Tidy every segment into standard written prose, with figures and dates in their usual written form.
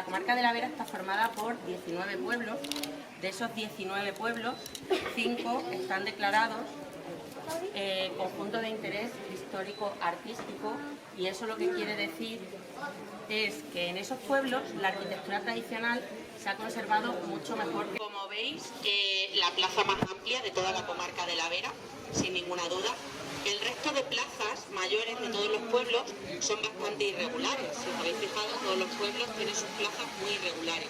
La comarca de la Vera está formada por 19 pueblos. De esos 19 pueblos, 5 están declarados conjunto de interés histórico-artístico, y eso lo que quiere decir es que en esos pueblos la arquitectura tradicional se ha conservado mucho mejor. Como veis, la plaza más amplia de toda la comarca de la Vera, sin ninguna duda. El resto de plazas mayores de todos los pueblos son bastante irregulares. Si os habéis fijado, todos los pueblos tienen sus plazas muy irregulares.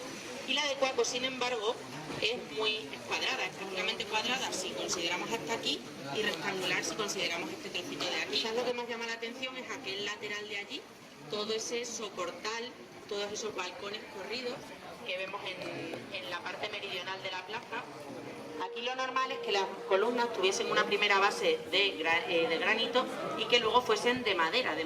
Y la de Cuaco, sin embargo, es cuadrada, es prácticamente cuadrada si consideramos hasta aquí y rectangular si consideramos este trocito de aquí. Quizás lo que más llama la atención es aquel lateral de allí, todo ese soportal, todos esos balcones corridos que vemos en la parte meridional de la plaza. Aquí lo normal es que las columnas tuviesen una primera base de granito y que luego fuesen de madera de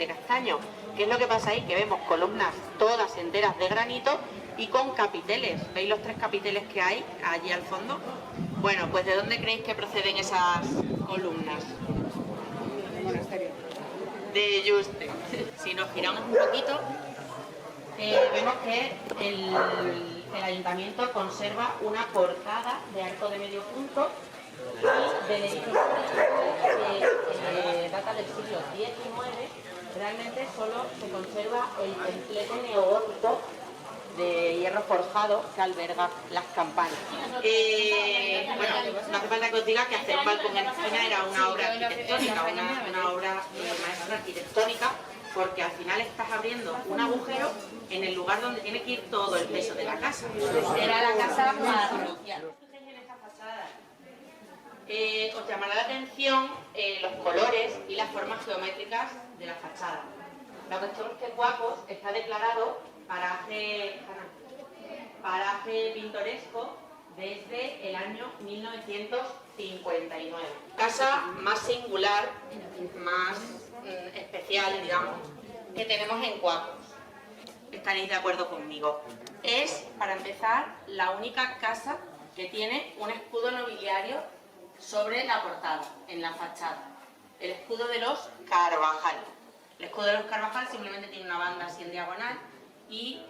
castaño. ¿Qué es lo que pasa ahí? Que vemos columnas todas enteras de granito y con capiteles. ¿Veis los 3 capiteles que hay allí al fondo? Bueno, pues ¿de dónde creéis que proceden esas columnas? Monasterio. De Yuste. Si nos giramos un poquito, vemos que el ayuntamiento conserva una portada de arco de medio punto y del edificio que data del siglo XIX. Realmente solo se conserva el templete neogótico de hierro forjado que alberga las campanas. Bueno, no hace falta que os diga que hacer un balcón en esquina era una obra arquitectónica, una obra maestra arquitectónica, porque al final estás abriendo un agujero en el lugar donde tiene que ir todo el peso de la casa. Era la casa parroquial. Os llamará la atención los colores y las formas geométricas de la fachada. La cuestión es que Cuacos está declarado paraje pintoresco desde el año 1959. Casa más singular, más especial, digamos, que tenemos en Cuacos. Estaréis de acuerdo conmigo. Es, para empezar, la única casa que tiene un escudo nobiliario sobre la portada, en la fachada. El escudo de los Carvajal. El escudo de los Carvajal simplemente tiene una banda así en diagonal y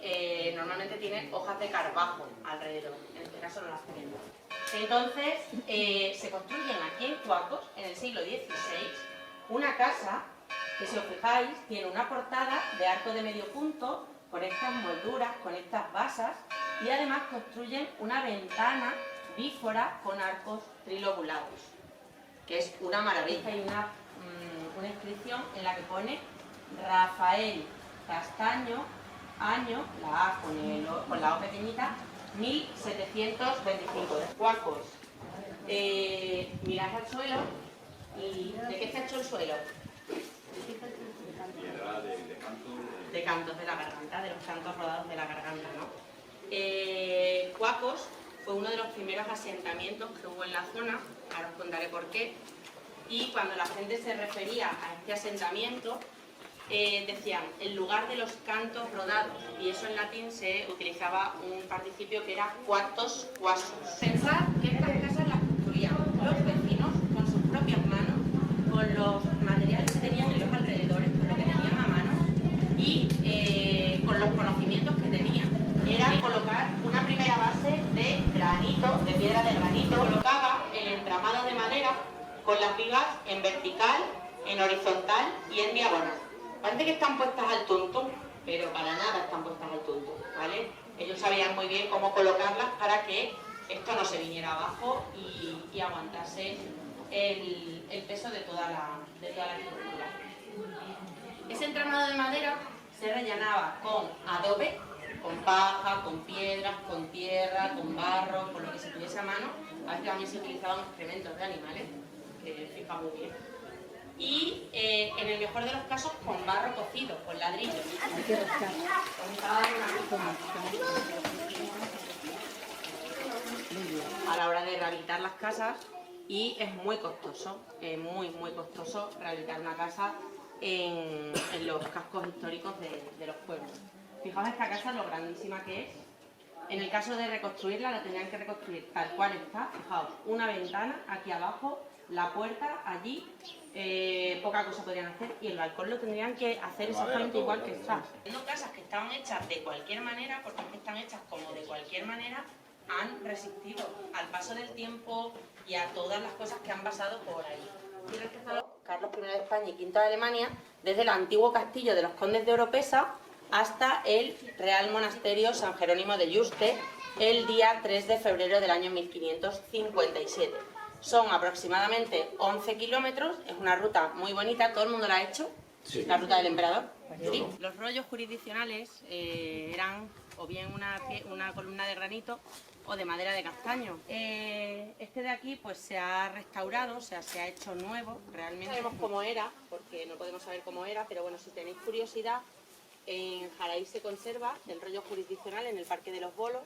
normalmente tiene hojas de carbajo alrededor. En este caso no las tenemos. Entonces, se construyen aquí en Cuacos, en el siglo XVI, una casa que, si os fijáis, tiene una portada de arco de medio punto, con estas molduras, con estas basas, y además construyen una ventana bífora con arcos trilobulados, que es una maravilla. Hay una inscripción en la que pone Rafael Castaño, año, la A con la O pequeñita, 1725, de Cuacos. Mirad al suelo, y ¿de qué está hecho el suelo? De cantos de la garganta, de los cantos rodados de la garganta, ¿no? Cuacos fue uno de los primeros asentamientos que hubo en la zona, ahora os contaré por qué, y cuando la gente se refería a este asentamiento, decían el lugar de los cantos rodados, y eso en latín se utilizaba un participio que era quatos quasus. Pensad que estas casas las construían los vecinos con sus propias manos, con los materiales que tenían en los alrededores, con lo que tenían a mano y con los conocimientos que tenían. Era colocar una primera base de granito, de piedra de granito, colocaba el entramado de madera con las vigas en vertical, en horizontal y en diagonal. Parece que están puestas al tuntún, pero para nada están puestas al tuntún, ¿vale? Ellos sabían muy bien cómo colocarlas para que esto no se viniera abajo y aguantase el peso de toda la estructura. Ese entramado de madera se rellenaba con adobe, con paja, con piedras, con tierra, con barro, con lo que se tuviese a mano. A veces también se utilizaban excrementos de animales, que fija muy bien. Y en el mejor de los casos con barro cocido, con ladrillos. A la hora de rehabilitar las casas, y es muy costoso, muy costoso rehabilitar una casa en los cascos históricos de los pueblos. Fijaos esta casa lo grandísima que es. En el caso de reconstruirla, la tenían que reconstruir tal cual está. Fijaos, una ventana aquí abajo, la puerta allí, poca cosa podrían hacer, y el balcón lo tendrían que hacer exactamente igual que está. No casas que estaban hechas de cualquier manera, porque es que están hechas como de cualquier manera, han resistido al paso del tiempo y a todas las cosas que han pasado por ahí. Carlos I de España y V de Alemania, desde el antiguo castillo de los condes de Oropesa hasta el Real Monasterio San Jerónimo de Yuste, el día 3 de febrero del año 1557. Son aproximadamente 11 kilómetros, es una ruta muy bonita, ¿todo el mundo la ha hecho? Sí. ¿La ruta del emperador? Sí. Los rollos jurisdiccionales eran o bien una columna de granito o de madera de castaño. Este de aquí pues se ha restaurado, o sea, se ha hecho nuevo, realmente. No sabemos cómo era, porque no podemos saber cómo era, pero bueno, si tenéis curiosidad, en Jaraíz se conserva el rollo jurisdiccional en el Parque de los Bolos.